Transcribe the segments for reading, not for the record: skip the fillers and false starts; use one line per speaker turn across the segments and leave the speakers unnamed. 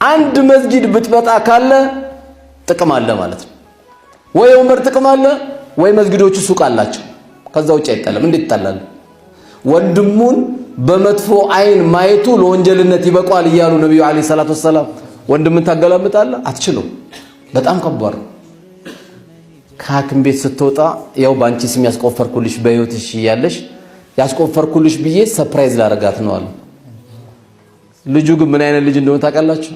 አንድ መስጊድ ብትመጣ ካለ ጥቅም አለ ማለት ነው። ወይ ዑመር ጥቅም አለ ወይ መስጊዶቹ ሱቅ አላቸው። ከዛ ውጭ አይጣለም። እንዴት ይጣላል? ወንድሙን በመጥፎ አይን ማየቱ ለወንጀልነት ይበቃል እያሉ ነብዩ አለይሂ ሰላቱ ወሰለም ወንድምን ታገላምጣለህ? አትችልም። በጣም ከባድ ነው። ከሐኪም ቤት ስትወጣ ያው ባንቺ ስም ያስቆፈርኩልሽ በህይወትሽ ያለሽ ያስቆፈርኩልሽ ብዬ ሰርፕራይዝ ላረጋት ነው አለ። ልጁ ግን ምን አይነት ልጅ እንደሆነ ታውቃላችሁ?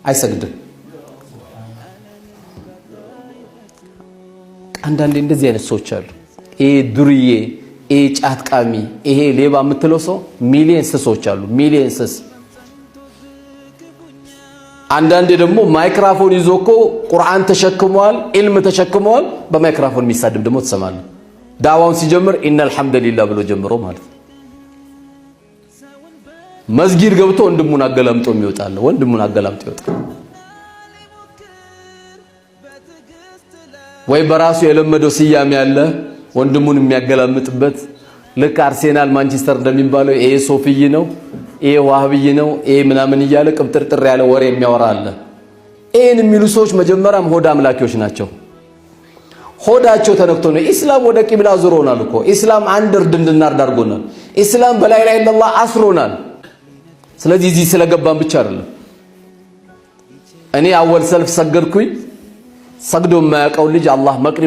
አይሰግድም። አንዳንዴ እንደዚህ አይነት ሰዎች አሉ። ይሄ ዱርዬ፣ ይሄ ጫት ቃሚ፣ ይሄ ሌባ የምትለው ሰው ሚሊየንስ ሰዎች አሉ። ሚሊየንስ። አንዳንዴ ደግሞ ማይክራፎን ይዞ እኮ ቁርአን ተሸክመዋል፣ ኢልም ተሸክመዋል። በማይክራፎን የሚሳደብ ደግሞ ትሰማለህ። ዳዋውን ሲጀምር ኢነል ሐምደሊላህ ብሎ ጀምሮ ማለት ነው። መስጊድ ገብቶ ወንድሙን አገላምጦ የሚወጣል። ወንድሙን አገላምጦ ይወጣል። ወይ በራሱ የለመደው ስያሜ ያለ ወንድሙን የሚያገላምጥበት ልክ አርሴናል ማንቸስተር እንደሚባለው ይሄ ሶፊይ ነው፣ ይሄ ዋህብይ ነው፣ ይሄ ምናምን እያለ ቅብጥርጥር ያለ ወሬ የሚያወራ አለ። ይሄን የሚሉ ሰዎች መጀመሪያም ሆድ አምላኪዎች ናቸው። ሆዳቸው ተነክቶ ነው። ኢስላም ወደ ቂብላ ዞሮናል እኮ። ኢስላም አንድ እርድ እንድናርድ አድርጎናል። ኢስላም በላ ኢላሃ ኢላላህ አስሮናል። ስለዚህ እዚህ ስለገባን ብቻ አይደለም። እኔ አወል ሰልፍ ሰገድኩኝ። ሰግዶ የማያውቀው ልጅ አላህ መቅሪብ